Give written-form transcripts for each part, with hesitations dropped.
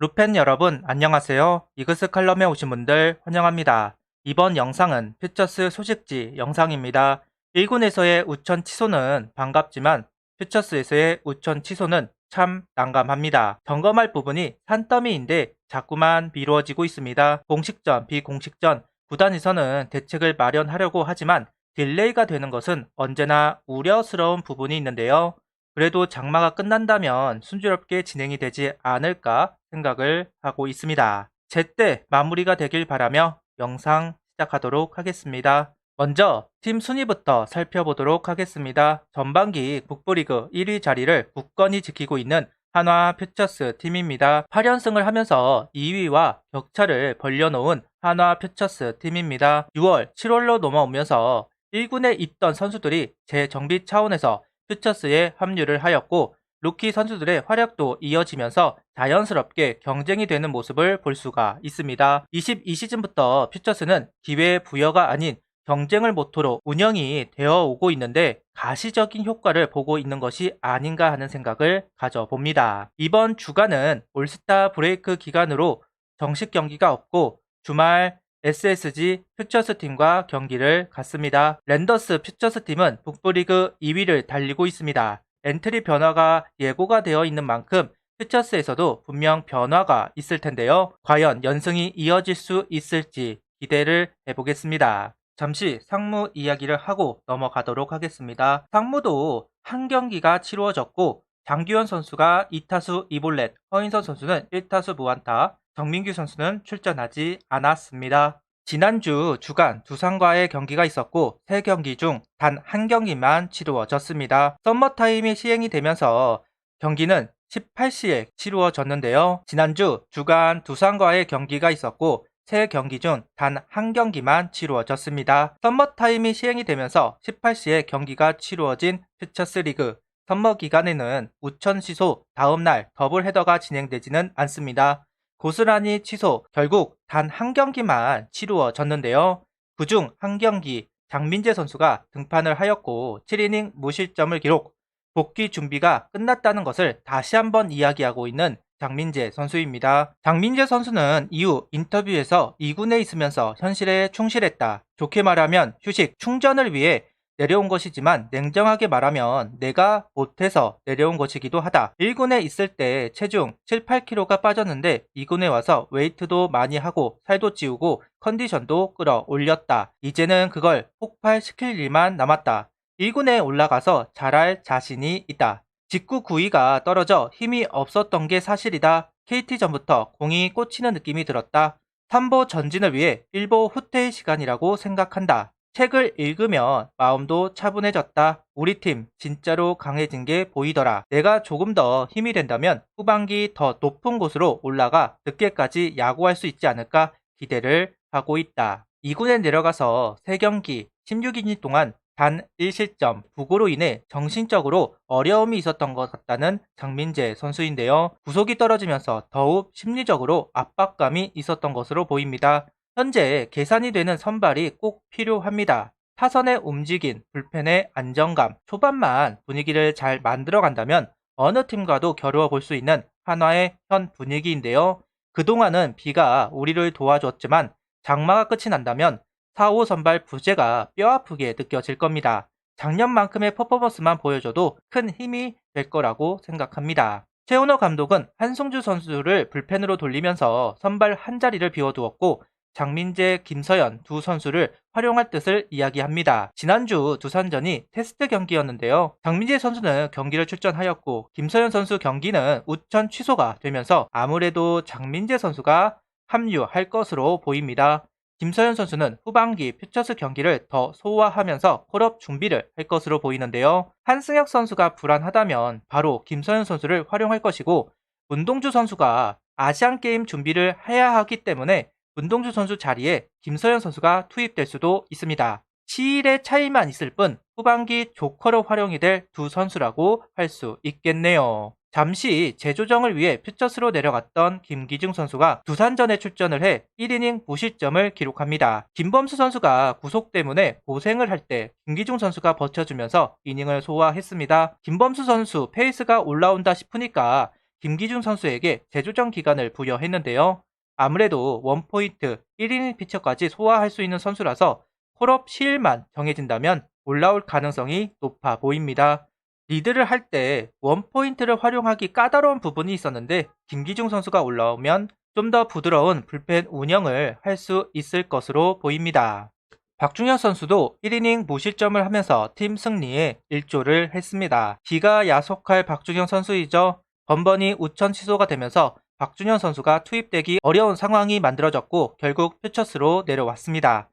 루펜 여러분 안녕하세요. 이그스 칼럼에 오신 분들 환영합니다. 이번 영상은 퓨처스 소식지 영상입니다. 1군에서의 우천 취소는 반갑지만 퓨처스에서의 우천 취소는 참 난감합니다. 점검할 부분이 산더미인데 자꾸만 미루어지고 있습니다. 공식전, 비공식전, 구단에서는 대책을 마련하려고 하지만 딜레이가 되는 것은 언제나 우려스러운 부분이 있는데요. 그래도 장마가 끝난다면 순조롭게 진행이 되지 않을까 생각을 하고 있습니다. 제때 마무리가 되길 바라며 영상 시작하도록 하겠습니다. 먼저 팀 순위부터 살펴보도록 하겠습니다. 전반기 북부리그 1위 자리를 굳건히 지키고 있는 한화 퓨처스 팀입니다. 8연승을 하면서 2위와 격차를 벌려놓은 한화 퓨처스 팀입니다. 6월, 7월로 넘어오면서 1군에 있던 선수들이 재정비 차원에서 퓨처스에 합류를 하였고 루키 선수들의 활약도 이어지면서 자연스럽게 경쟁이 되는 모습을 볼 수가 있습니다. 22시즌부터 퓨처스는 기회 부여가 아닌 경쟁을 모토로 운영이 되어 오고 있는데 가시적인 효과를 보고 있는 것이 아닌가 하는 생각을 가져봅니다. 이번 주간은 올스타 브레이크 기간으로 정식 경기가 없고 주말 SSG 퓨처스 팀과 경기를 갖습니다. 랜더스 퓨처스 팀은 북부리그 2위를 달리고 있습니다. 엔트리 변화가 예고가 되어 있는 만큼 퓨처스에서도 분명 변화가 있을 텐데요. 과연 연승이 이어질 수 있을지 기대를 해보겠습니다. 잠시 상무 이야기를 하고 넘어가도록 하겠습니다. 상무도 한 경기가 치루어졌고 장규현 선수가 2타수 2볼넷, 허인선 선수는 1타수 무안타, 정민규 선수는 출전하지 않았습니다. 지난주 주간 두산과의 경기가 있었고 3경기 중 단 한 경기만 치루어졌습니다. 썸머타임이 시행이 되면서 경기는 18시에 치루어졌는데요. 지난주 주간 두산과의 경기가 있었고 3경기 중 단 한 경기만 치루어졌습니다. 썸머타임이 시행이 되면서 18시에 경기가 치루어진 퓨처스 리그 선머 기간에는 우천 취소 다음날 더블 헤더가 진행되지는 않습니다. 고스란히 취소, 결국 단 한 경기만 치루어졌는데요. 그중 한 경기 장민재 선수가 등판을 하였고 7이닝 무실점을 기록, 복귀 준비가 끝났다는 것을 다시 한번 이야기하고 있는 장민재 선수입니다. 장민재 선수는 이후 인터뷰에서 2군에 있으면서 현실에 충실했다. 좋게 말하면 휴식, 충전을 위해 내려온 것이지만 냉정하게 말하면 내가 못해서 내려온 것이기도 하다. 1군에 있을 때 체중 7, 8kg가 빠졌는데 2군에 와서 웨이트도 많이 하고 살도 찌우고 컨디션도 끌어올렸다. 이제는 그걸 폭발시킬 일만 남았다. 1군에 올라가서 잘할 자신이 있다. 직구 구위가 떨어져 힘이 없었던 게 사실이다. KT전부터 공이 꽂히는 느낌이 들었다. 3보 전진을 위해 1보 후퇴의 시간이라고 생각한다. 책을 읽으면 마음도 차분해졌다. 우리 팀 진짜로 강해진 게 보이더라. 내가 조금 더 힘이 된다면 후반기 더 높은 곳으로 올라가 늦게까지 야구할 수 있지 않을까 기대를 하고 있다. 2군에 내려가서 3경기 16이닝 동안 단 1실점, 부고로 인해 정신적으로 어려움이 있었던 것 같다는 장민재 선수인데요. 구속이 떨어지면서 더욱 심리적으로 압박감이 있었던 것으로 보입니다. 현재 계산이 되는 선발이 꼭 필요합니다. 타선의 움직임, 불펜의 안정감, 초반만 분위기를 잘 만들어 간다면 어느 팀과도 겨루어 볼 수 있는 한화의 현 분위기인데요. 그동안은 비가 우리를 도와줬지만 장마가 끝이 난다면 4, 5 선발 부재가 뼈아프게 느껴질 겁니다. 작년만큼의 퍼포먼스만 보여줘도 큰 힘이 될 거라고 생각합니다. 최은호 감독은 한승주 선수를 불펜으로 돌리면서 선발 한 자리를 비워두었고 장민재, 김서연 두 선수를 활용할 뜻을 이야기합니다. 지난주 두산전이 테스트 경기였는데요. 장민재 선수는 경기를 출전하였고 김서연 선수 경기는 우천 취소가 되면서 아무래도 장민재 선수가 합류할 것으로 보입니다. 김서연 선수는 후반기 퓨처스 경기를 더 소화하면서 콜업 준비를 할 것으로 보이는데요. 한승혁 선수가 불안하다면 바로 김서연 선수를 활용할 것이고 문동주 선수가 아시안게임 준비를 해야 하기 때문에 문동주 선수 자리에 김서연 선수가 투입될 수도 있습니다. 시일의 차이만 있을 뿐 후반기 조커로 활용이 될 두 선수라고 할 수 있겠네요. 잠시 재조정을 위해 퓨처스로 내려갔던 김기중 선수가 두산전에 출전을 해 1이닝 무실점을 기록합니다. 김범수 선수가 구속 때문에 고생을 할 때 김기중 선수가 버텨주면서 이닝을 소화했습니다. 김범수 선수 페이스가 올라온다 싶으니까 김기중 선수에게 재조정 기간을 부여했는데요. 아무래도 원포인트 1이닝 피처까지 소화할 수 있는 선수라서 콜업 시일만 정해진다면 올라올 가능성이 높아 보입니다. 리드를 할 때 원포인트를 활용하기 까다로운 부분이 있었는데 김기중 선수가 올라오면 좀 더 부드러운 불펜 운영을 할 수 있을 것으로 보입니다. 박준현 선수도 1이닝 무실점을 하면서 팀 승리에 일조를 했습니다. 기가 야속할 박준현 선수이죠. 번번이 우천 취소가 되면서 박준현 선수가 투입되기 어려운 상황이 만들어졌고 결국 퓨처스로 내려왔습니다.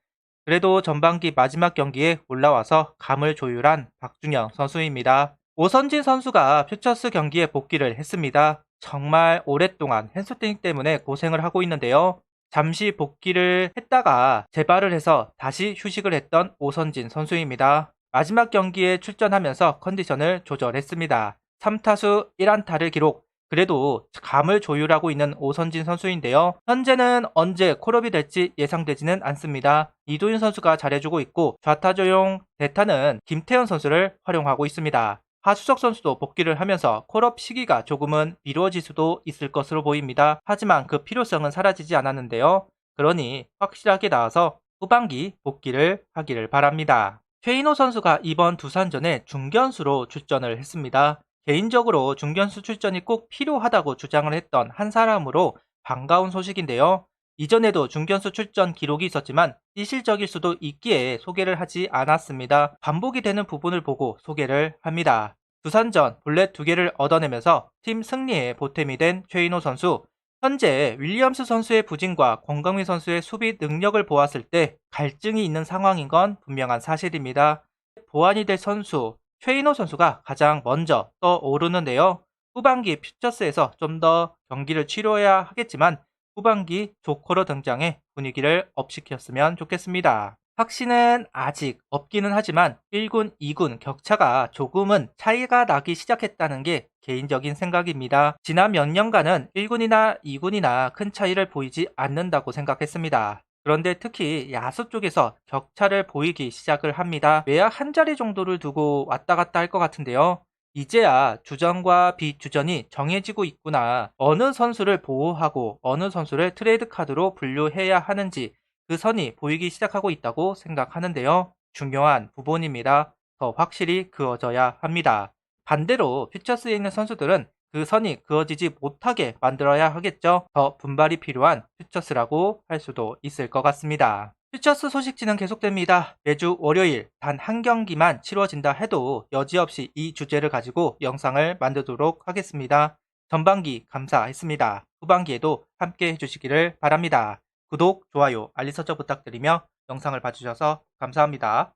그래도 전반기 마지막 경기에 올라와서 감을 조율한 박준현 선수입니다. 오선진 선수가 퓨처스 경기에 복귀를 했습니다. 정말 오랫동안 햄스트링 때문에 고생을 하고 있는데요. 잠시 복귀를 했다가 재발을 해서 다시 휴식을 했던 오선진 선수입니다. 마지막 경기에 출전하면서 컨디션을 조절했습니다. 3타수 1안타를 기록. 그래도 감을 조율하고 있는 오선진 선수인데요. 현재는 언제 콜업이 될지 예상되지는 않습니다. 이도윤 선수가 잘해주고 있고 좌타조용 대타는 김태현 선수를 활용하고 있습니다. 하수석 선수도 복귀를 하면서 콜업 시기가 조금은 미뤄질 수도 있을 것으로 보입니다. 하지만 그 필요성은 사라지지 않았는데요. 그러니 확실하게 나와서 후반기 복귀를 하기를 바랍니다. 최인호 선수가 이번 두산전에 중견수로 출전을 했습니다. 개인적으로 중견수 출전이 꼭 필요하다고 주장을 했던 한 사람으로 반가운 소식인데요. 이전에도 중견수 출전 기록이 있었지만 일시적일 수도 있기에 소개를 하지 않았습니다. 반복이 되는 부분을 보고 소개를 합니다. 두산전 볼넷 2개를 얻어내면서 팀 승리에 보탬이 된 최인호 선수. 현재 윌리엄스 선수의 부진과 권강민 선수의 수비 능력을 보았을 때 갈증이 있는 상황인 건 분명한 사실입니다. 보완이 될 선수 최인호 선수가 가장 먼저 떠오르는데요. 후반기 퓨처스에서 좀 더 경기를 치러야 하겠지만 후반기 조커로 등장해 분위기를 업시켰으면 좋겠습니다. 확신은 아직 없기는 하지만 1군, 2군 격차가 조금은 차이가 나기 시작했다는 게 개인적인 생각입니다. 지난 몇 년간은 1군이나 2군이나 큰 차이를 보이지 않는다고 생각했습니다. 그런데 특히 야수 쪽에서 격차를 보이기 시작을 합니다. 매야 한 자리 정도를 두고 왔다 갔다 할 것 같은데요. 이제야 주전과 비주전이 정해지고 있구나. 어느 선수를 보호하고 어느 선수를 트레이드 카드로 분류해야 하는지 그 선이 보이기 시작하고 있다고 생각하는데요. 중요한 부분입니다. 더 확실히 그어져야 합니다. 반대로 퓨처스에 있는 선수들은 그 선이 그어지지 못하게 만들어야 하겠죠. 더 분발이 필요한 퓨처스라고 할 수도 있을 것 같습니다. 퓨처스 소식지는 계속됩니다. 매주 월요일 단 한 경기만 치러진다 해도 여지없이 이 주제를 가지고 영상을 만들도록 하겠습니다. 전반기 감사했습니다. 후반기에도 함께 해주시기를 바랍니다. 구독, 좋아요, 알림 설정 부탁드리며 영상을 봐주셔서 감사합니다.